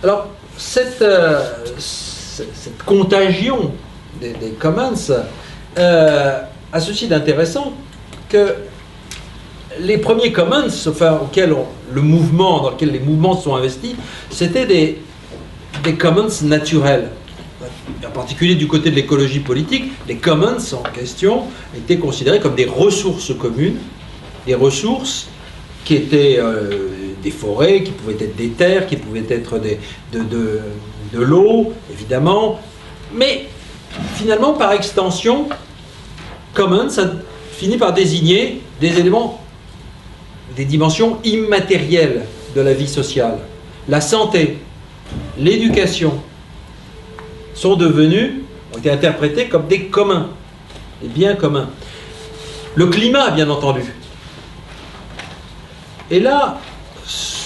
Alors, cette contagion des commons a ceci d'intéressant que les premiers commons, enfin, dans lesquels les mouvements se sont investis, c'était des commons naturels. En particulier du côté de l'écologie politique, les commons en question étaient considérés comme des ressources communes, des ressources qui étaient des forêts, qui pouvaient être des terres, qui pouvaient être de l'eau, évidemment, mais finalement, par extension, common, ça finit par désigner des éléments, des dimensions immatérielles de la vie sociale. La santé, l'éducation ont été interprétés comme des communs, des biens communs. Le climat, bien entendu. Et là,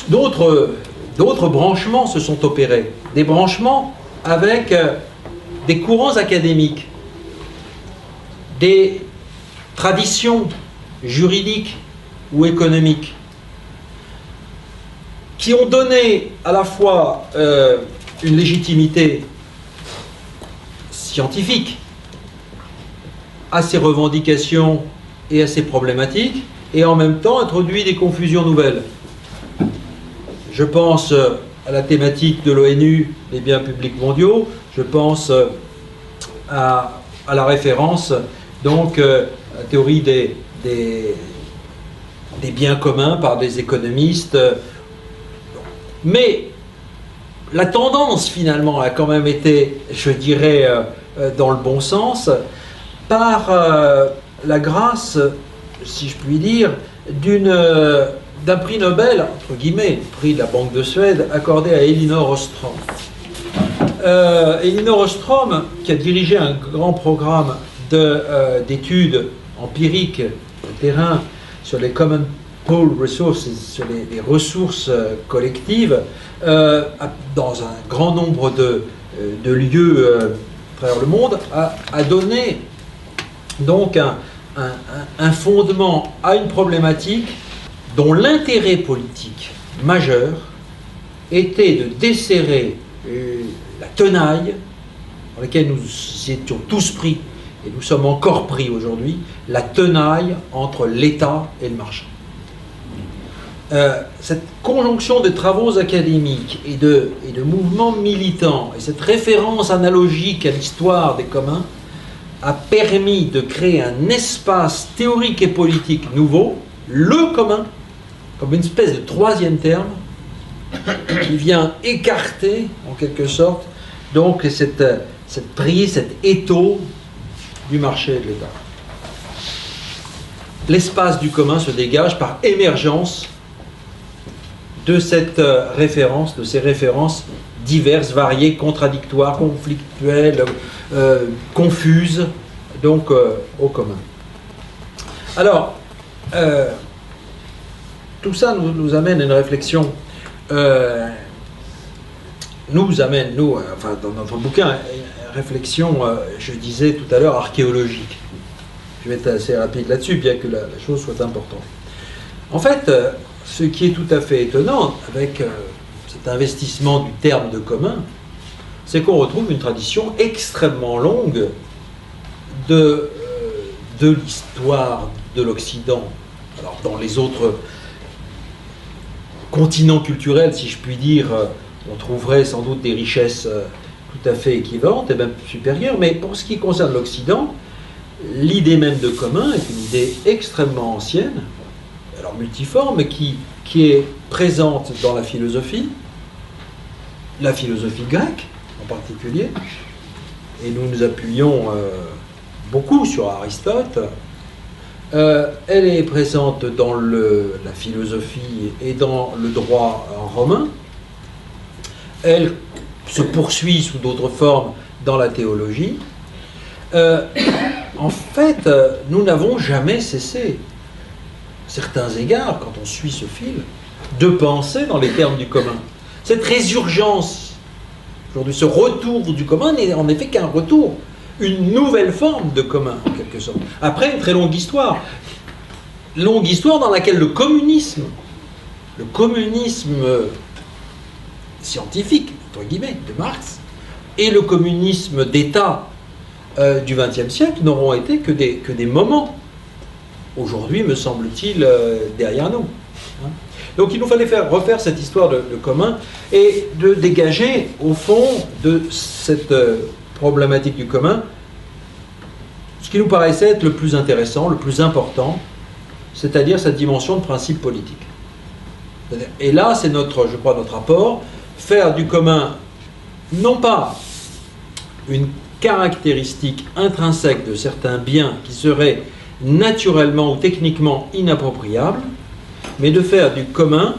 d'autres branchements se sont opérés. Des branchements avec des courants académiques, des traditions juridiques ou économiques, qui ont donné à la fois une légitimité scientifique à ces revendications et à ces problématiques, et en même temps introduit des confusions nouvelles. Je pense à la thématique de l'ONU, des biens publics mondiaux, je pense à la référence, donc, à la théorie des biens communs par des économistes. Mais la tendance, finalement, a quand même été, je dirais, dans le bon sens, par la grâce, si je puis dire, d'un prix Nobel, entre guillemets, prix de la Banque de Suède, accordé à Elinor Ostrom. Elinor Ostrom, qui a dirigé un grand programme d'études empiriques de terrain sur les Common Pool Resources, sur les ressources collectives, dans un grand nombre de lieux à travers le monde, a donné donc un fondement à une problématique dont l'intérêt politique majeur était de desserrer la tenaille dans laquelle nous étions tous pris, et nous sommes encore pris aujourd'hui, la tenaille entre l'État et le marché. Cette conjonction de travaux académiques et de mouvements militants, et cette référence analogique à l'histoire des communs, a permis de créer un espace théorique et politique nouveau, le commun, comme une espèce de troisième terme, qui vient écarter, en quelque sorte, donc cette prise, cet étau du marché et de l'État. L'espace du commun se dégage par émergence de cette référence, de ces références diverses, variées, contradictoires, conflictuelles, confuses, donc au commun. Alors, tout ça nous amène à une réflexion, enfin, dans notre bouquin, une réflexion, je disais tout à l'heure, archéologique. Je vais être assez rapide là-dessus, bien que la chose soit importante. En fait, ce qui est tout à fait étonnant avec cet investissement du terme de commun, c'est qu'on retrouve une tradition extrêmement longue de l'histoire de l'Occident. Alors, dans les autres continents culturels, si je puis dire, on trouverait sans doute des richesses tout à fait équivalentes et même supérieures, mais pour ce qui concerne l'Occident, l'idée même de commun est une idée extrêmement ancienne, alors multiforme, qui est présente dans la philosophie grecque en particulier, et nous nous appuyons beaucoup sur Aristote. Elle est présente dans la philosophie et dans le droit romain. Elle se poursuit sous d'autres formes dans la théologie. En fait, nous n'avons jamais cessé, à certains égards, quand on suit ce fil, de penser dans les termes du commun. Cette résurgence, aujourd'hui, ce retour du commun n'est en effet qu'un retour, une nouvelle forme de commun, en quelque sorte. Après une très longue histoire dans laquelle le communisme scientifique, entre guillemets, de Marx, et le communisme d'État du XXe siècle n'auront été que des moments. Aujourd'hui, me semble-t-il, derrière nous. Hein. Donc il nous fallait refaire cette histoire de commun et de dégager, au fond, de cette problématique du commun, ce qui nous paraissait être le plus intéressant, le plus important, c'est-à-dire cette dimension de principe politique. Et là, c'est je crois, notre apport, faire du commun, non pas une caractéristique intrinsèque de certains biens qui seraient naturellement ou techniquement inappropriables, mais de faire du commun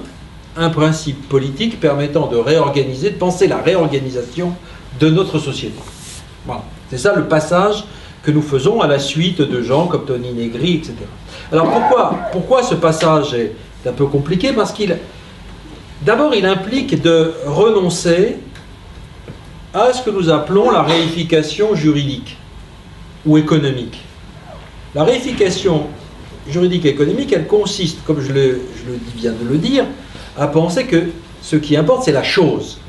un principe politique permettant de réorganiser, de penser la réorganisation de notre société. Voilà. C'est ça le passage que nous faisons à la suite de gens comme Tony Negri, etc. Alors pourquoi ce passage est un peu compliqué? Parce d'abord, il implique de renoncer à ce que nous appelons la réification juridique ou économique. La réification juridique et économique, elle consiste, comme je viens de le dire, à penser que ce qui importe, c'est la chose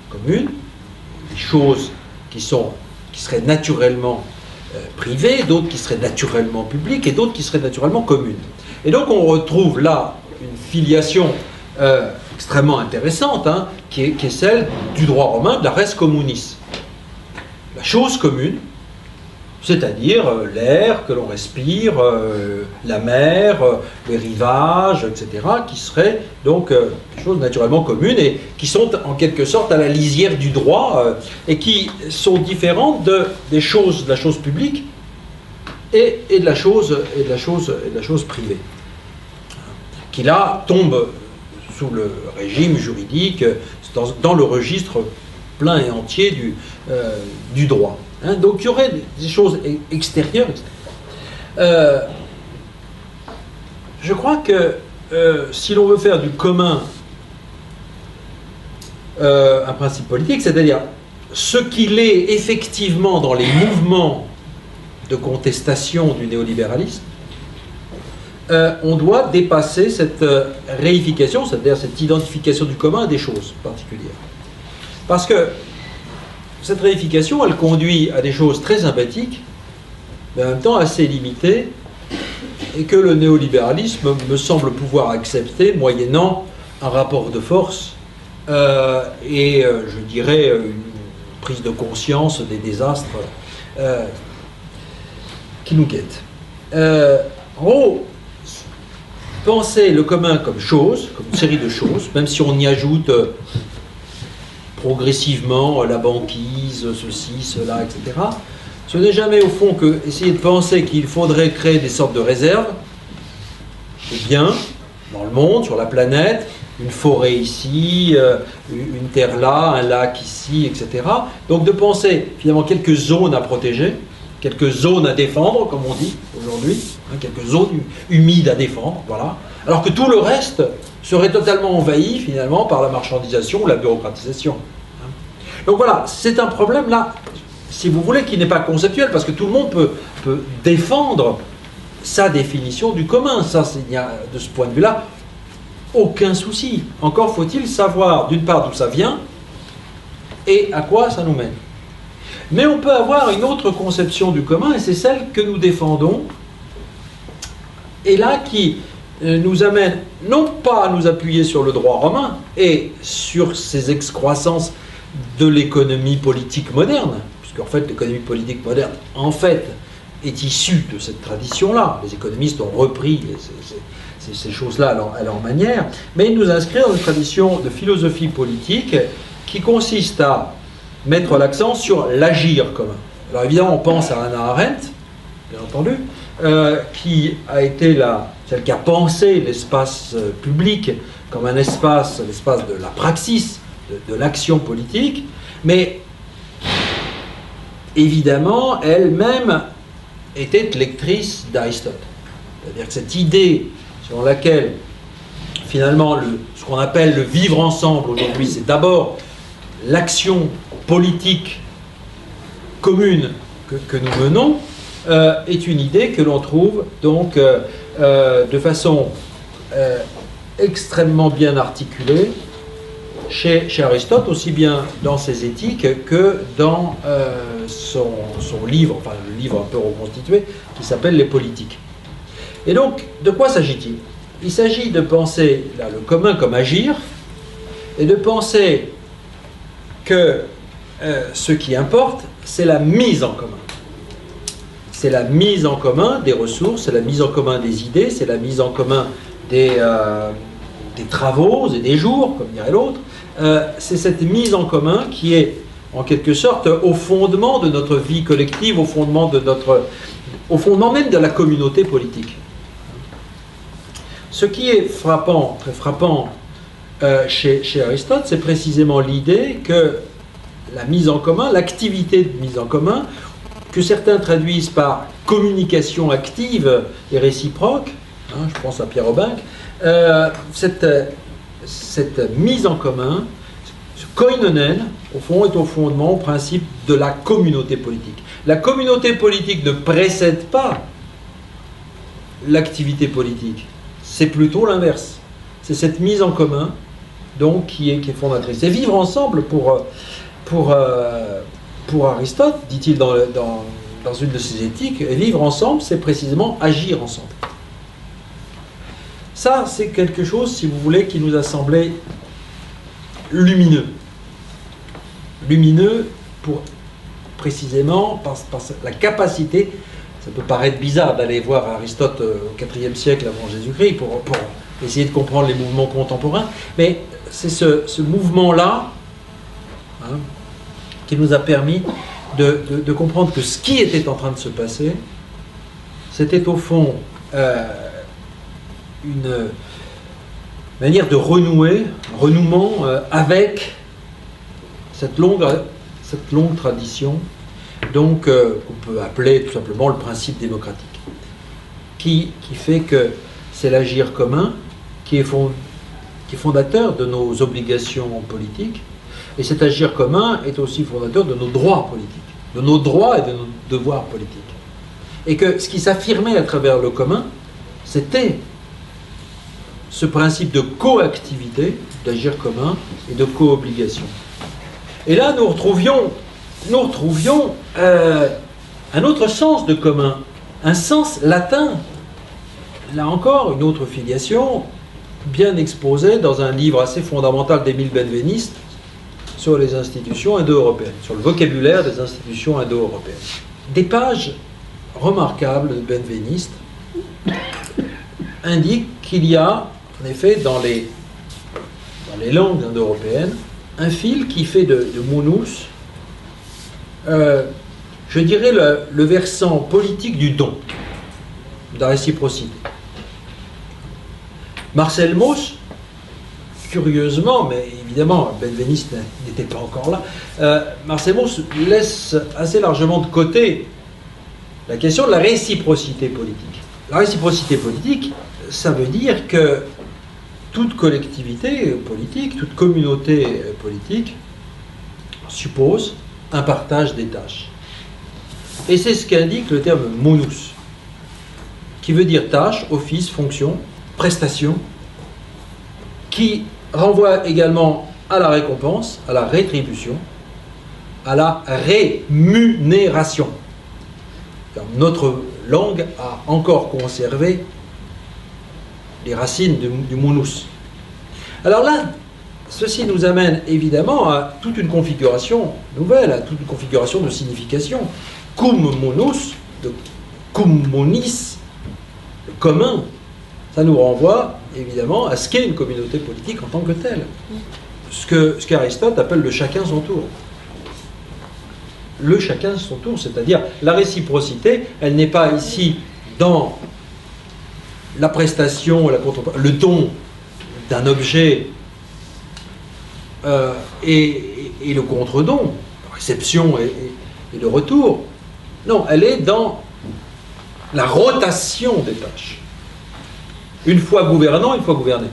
commune, des choses qui seraient naturellement privées, d'autres qui seraient naturellement publiques et d'autres qui seraient naturellement communes. Et donc on retrouve là une filiation extrêmement intéressante, hein, qui est celle du droit romain, de la res communis. La chose commune, c'est-à-dire l'air que l'on respire, la mer, les rivages, etc., qui seraient donc des choses naturellement communes et qui sont en quelque sorte à la lisière du droit et qui sont différentes de la chose publique et de la chose privée, qui là tombe sous le régime juridique, dans le registre plein et entier du droit. Hein, donc il y aurait des choses extérieures. Je crois que si l'on veut faire du commun un principe politique, c'est-à-dire ce qu'il est effectivement dans les mouvements de contestation du néolibéralisme, on doit dépasser cette réification, c'est-à-dire cette identification du commun à des choses particulières. Parce que cette réification, elle conduit à des choses très sympathiques, mais en même temps assez limitées, et que le néolibéralisme me semble pouvoir accepter moyennant un rapport de force et, je dirais, une prise de conscience des désastres qui nous guettent. En gros, penser le commun comme chose, comme une série de choses, même si on y ajoute progressivement la banquise, ceci, cela, etc. Ce n'est jamais au fond que essayer de penser qu'il faudrait créer des sortes de réserves, des biens dans le monde, sur la planète, une forêt ici, une terre là, un lac ici, etc. Donc de penser finalement quelques zones à protéger, quelques zones à défendre, comme on dit aujourd'hui, hein, quelques zones humides à défendre, voilà. Alors que tout le reste serait totalement envahi finalement par la marchandisation ou la bureaucratisation. Donc voilà, c'est un problème là, si vous voulez, qui n'est pas conceptuel, parce que tout le monde peut défendre sa définition du commun. Ça, il n'y a de ce point de vue-là aucun souci. Encore faut-il savoir d'une part d'où ça vient et à quoi ça nous mène. Mais on peut avoir une autre conception du commun, et c'est celle que nous défendons, et là qui nous amène non pas à nous appuyer sur le droit romain et sur ces excroissances de l'économie politique moderne, puisqu'en fait l'économie politique moderne en fait est issue de cette tradition-là. Les économistes ont repris ces choses-là à leur manière, mais nous inscrire dans une tradition de philosophie politique qui consiste à mettre l'accent sur l'agir commun. Alors évidemment on pense à Hannah Arendt, bien entendu, qui a été celle qui a pensé l'espace public comme un l'espace de la praxis, de l'action politique, mais évidemment elle-même était lectrice d'Aristote. C'est-à-dire que cette idée selon laquelle finalement ce qu'on appelle le vivre ensemble aujourd'hui, c'est d'abord l'action politique commune que nous menons, est une idée que l'on trouve donc de façon extrêmement bien articulée chez Aristote, aussi bien dans ses éthiques que dans son livre, enfin le livre un peu reconstitué, qui s'appelle Les Politiques. Et donc, de quoi s'agit-il? Il s'agit de penser là, le commun comme agir, et de penser que ce qui importe, c'est la mise en commun. C'est la mise en commun des ressources, c'est la mise en commun des idées, c'est la mise en commun des travaux et des jours, comme dirait l'autre. C'est cette mise en commun qui est, en quelque sorte, au fondement de notre vie collective, au fondement même de la communauté politique. Ce qui est frappant, très frappant chez Aristote, c'est précisément l'idée que la mise en commun, l'activité de mise en commun, que certains traduisent par communication active et réciproque, hein, je pense à Pierre Aubinck, cette mise en commun, ce koinonen, au fond, est au fondement, au principe de la communauté politique. La communauté politique ne précède pas l'activité politique, c'est plutôt l'inverse. C'est cette mise en commun, donc, qui est fondatrice. Et vivre ensemble, pour Aristote, dit-il dans une de ses éthiques, vivre ensemble, c'est précisément agir ensemble. Ça, c'est quelque chose, si vous voulez, qui nous a semblé lumineux. Lumineux pour, précisément, par la capacité, ça peut paraître bizarre d'aller voir Aristote au IVe siècle avant Jésus-Christ pour essayer de comprendre les mouvements contemporains, mais c'est ce mouvement-là, hein, qui nous a permis de comprendre que ce qui était en train de se passer, c'était au fond une manière de renouement avec cette longue tradition, donc qu'on peut appeler tout simplement le principe démocratique, qui fait que c'est l'agir commun qui est fondateur de nos obligations politiques, et cet agir commun est aussi fondateur de nos droits politiques, de nos droits et de nos devoirs politiques. Et que ce qui s'affirmait à travers le commun, c'était ce principe de coactivité, d'agir commun et de co-obligation. Et là, nous retrouvions un autre sens de commun, un sens latin. Là encore, une autre filiation, bien exposée dans un livre assez fondamental d'Émile Benveniste sur les institutions indo-européennes, sur le vocabulaire des institutions indo-européennes. Des pages remarquables de Benveniste indiquent qu'il y a, en effet, dans les langues indo-européennes, un fil qui fait de munus, je dirais, le versant politique du don, de la réciprocité. Marcel Mauss, curieusement, mais évidemment, Benveniste n'était pas encore là, Marcel Mauss laisse assez largement de côté la question de la réciprocité politique. La réciprocité politique, ça veut dire que toute collectivité politique, toute communauté politique suppose un partage des tâches. Et c'est ce qu'indique le terme munus, qui veut dire tâche, office, fonction, prestation, qui renvoie également à la récompense, à la rétribution, à la rémunération. Car notre langue a encore conservé les racines du munus. Alors là, ceci nous amène évidemment à toute une configuration nouvelle, à toute une configuration de signification. Cum munus, de cum munis, le commun, ça nous renvoie évidemment à ce qu'est une communauté politique en tant que telle. Ce qu'Aristote appelle le chacun son tour. Le chacun son tour, c'est-à-dire la réciprocité, elle n'est pas ici dans la prestation, le don d'un objet et le contre-don, la réception et le retour. Non, elle est dans la rotation des tâches. Une fois gouvernant, une fois gouverné.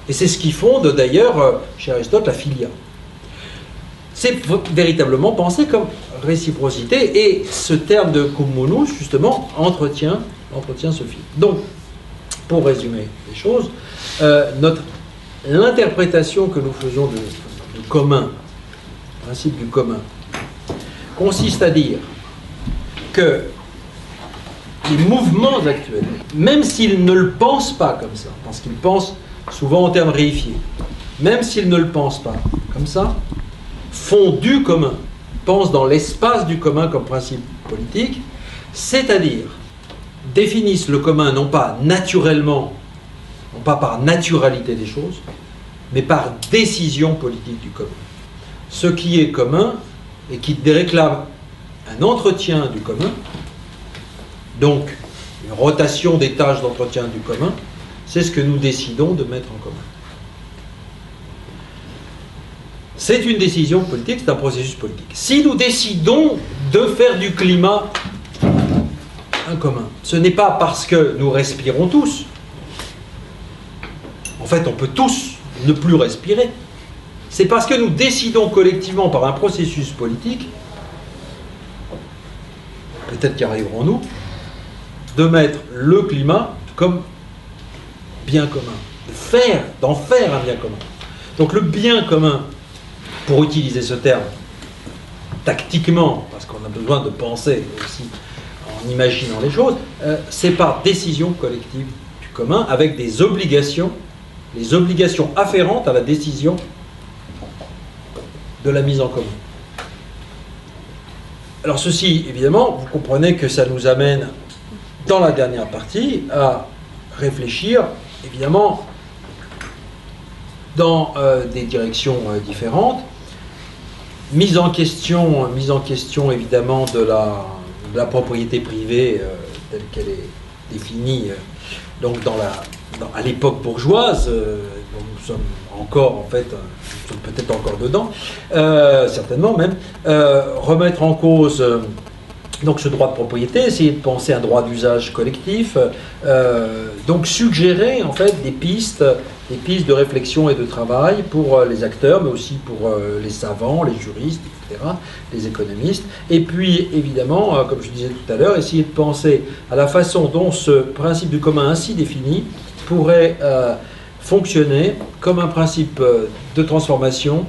Et c'est ce qui fonde d'ailleurs chez Aristote la philia. C'est véritablement pensé comme réciprocité, et ce terme de cum munus, justement, entretient ce fil. Donc, pour résumer les choses, notre l'interprétation que nous faisons du commun, le principe du commun, consiste à dire que les mouvements actuels, même s'ils ne le pensent pas comme ça, parce qu'ils pensent souvent en termes réifiés, même s'ils ne le pensent pas comme ça, font du commun, pensent dans l'espace du commun comme principe politique, c'est-à-dire définissent le commun non pas naturellement, non pas par naturalité des choses, mais par décision politique du commun. Ce qui est commun et qui réclame un entretien du commun, donc une rotation des tâches d'entretien du commun, c'est ce que nous décidons de mettre en commun. C'est une décision politique, c'est un processus politique. Si nous décidons de faire du climat un commun, ce n'est pas parce que nous respirons tous. En fait, on peut tous ne plus respirer. C'est parce que nous décidons collectivement par un processus politique, peut-être qu'y arriverons-nous, de mettre le climat comme bien commun, d'en faire un bien commun. Donc le bien commun, pour utiliser ce terme tactiquement, parce qu'on a besoin de penser aussi en imaginant les choses, c'est par décision collective du commun, avec des obligations, les obligations afférentes à la décision de la mise en commun. Alors ceci, évidemment, vous comprenez que ça nous amène, dans la dernière partie, à réfléchir, évidemment, dans des directions différentes. Mise en question évidemment de la propriété privée telle qu'elle est définie donc à l'époque bourgeoise, dont nous sommes encore en fait, nous sommes peut-être encore dedans, certainement même, remettre en cause donc ce droit de propriété, essayer de penser un droit d'usage collectif, donc suggérer en fait des pistes de réflexion et de travail pour les acteurs, mais aussi pour les savants, les juristes, etc., les économistes. Et puis, évidemment, comme je disais tout à l'heure, essayer de penser à la façon dont ce principe du commun ainsi défini pourrait fonctionner comme un principe de transformation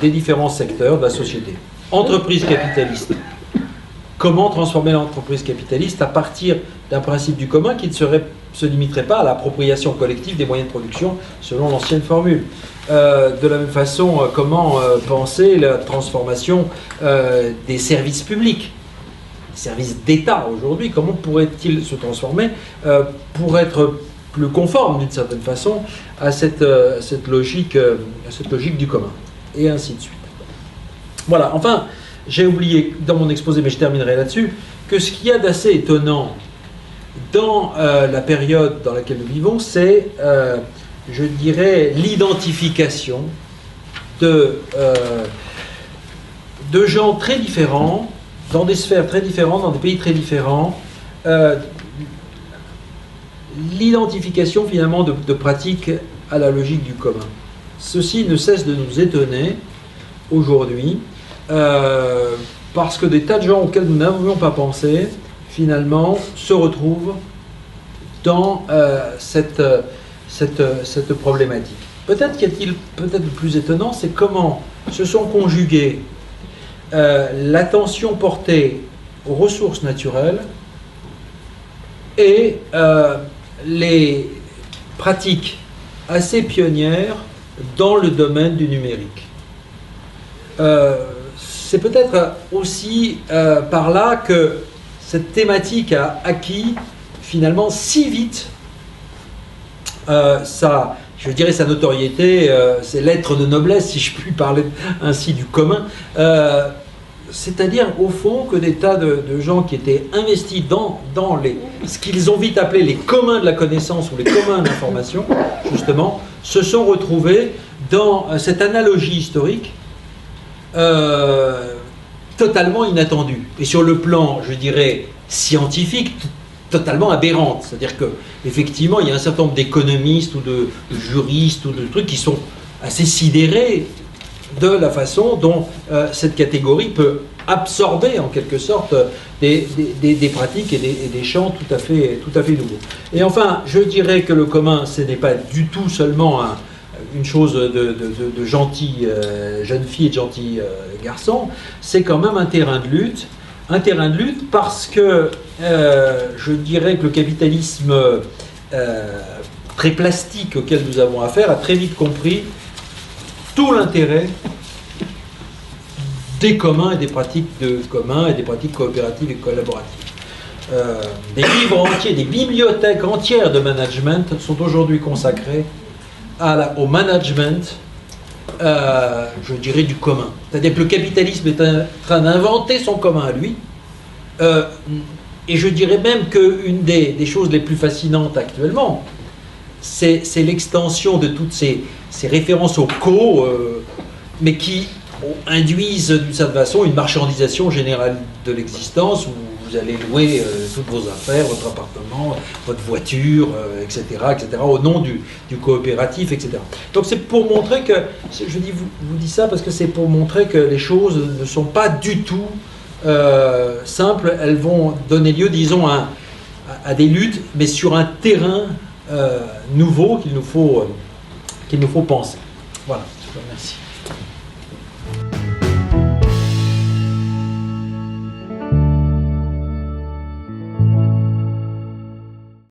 des différents secteurs de la société. Entreprise capitaliste. Comment transformer l'entreprise capitaliste à partir d'un principe du commun qui ne se limiterait pas à l'appropriation collective des moyens de production selon l'ancienne formule. De la même façon, comment penser la transformation des services publics, des services d'État aujourd'hui, comment pourraient-ils se transformer pour être plus conformes d'une certaine façon à cette logique du commun, et ainsi de suite. Voilà, enfin, j'ai oublié dans mon exposé, mais je terminerai là-dessus, que ce qu'il y a d'assez étonnant dans la période dans laquelle nous vivons, c'est, je dirais, l'identification de gens très différents, dans des sphères très différentes, dans des pays très différents, l'identification finalement de pratiques à la logique du commun. Ceci ne cesse de nous étonner aujourd'hui, parce que des tas de gens auxquels nous n'avions pas pensé, finalement, se retrouvent dans cette problématique. Peut-être peut-être le plus étonnant, c'est comment se sont conjuguées l'attention portée aux ressources naturelles et les pratiques assez pionnières dans le domaine du numérique. C'est peut-être aussi par là que cette thématique a acquis finalement si vite sa notoriété, ses lettres de noblesse, si je puis parler ainsi du commun, c'est-à-dire au fond que des tas de gens qui étaient investis dans ce qu'ils ont vite appelé les communs de la connaissance ou les communs de l'information, justement, se sont retrouvés dans cette analogie historique totalement inattendue, et sur le plan, je dirais, scientifique, totalement aberrante. C'est-à-dire que effectivement, il y a un certain nombre d'économistes ou de juristes ou de trucs qui sont assez sidérés de la façon dont cette catégorie peut absorber en quelque sorte des pratiques et des champs tout à fait nouveaux. Et enfin, je dirais que le commun, ce n'est pas du tout seulement une chose de gentil jeune fille et de gentil garçon, c'est quand même un terrain de lutte. Un terrain de lutte parce que je dirais que le capitalisme très plastique auquel nous avons affaire a très vite compris tout l'intérêt des communs et des pratiques de communs et des pratiques coopératives et collaboratives. Des livres entiers, des bibliothèques entières de management sont aujourd'hui consacrées au management, je dirais, du commun. C'est-à-dire que le capitalisme est en train d'inventer son commun à lui. Et je dirais même qu'une des choses les plus fascinantes actuellement, c'est l'extension de toutes ces références au mais qui induisent d'une certaine façon une marchandisation générale de l'existence où vous allez louer toutes vos affaires, votre appartement, votre voiture, etc., au nom du coopératif, etc. Donc c'est pour montrer que, je vous dis ça parce que c'est pour montrer que les choses ne sont pas du tout simples, elles vont donner lieu, disons, à des luttes, mais sur un terrain nouveau qu'il nous faut penser. Voilà, je vous remercie.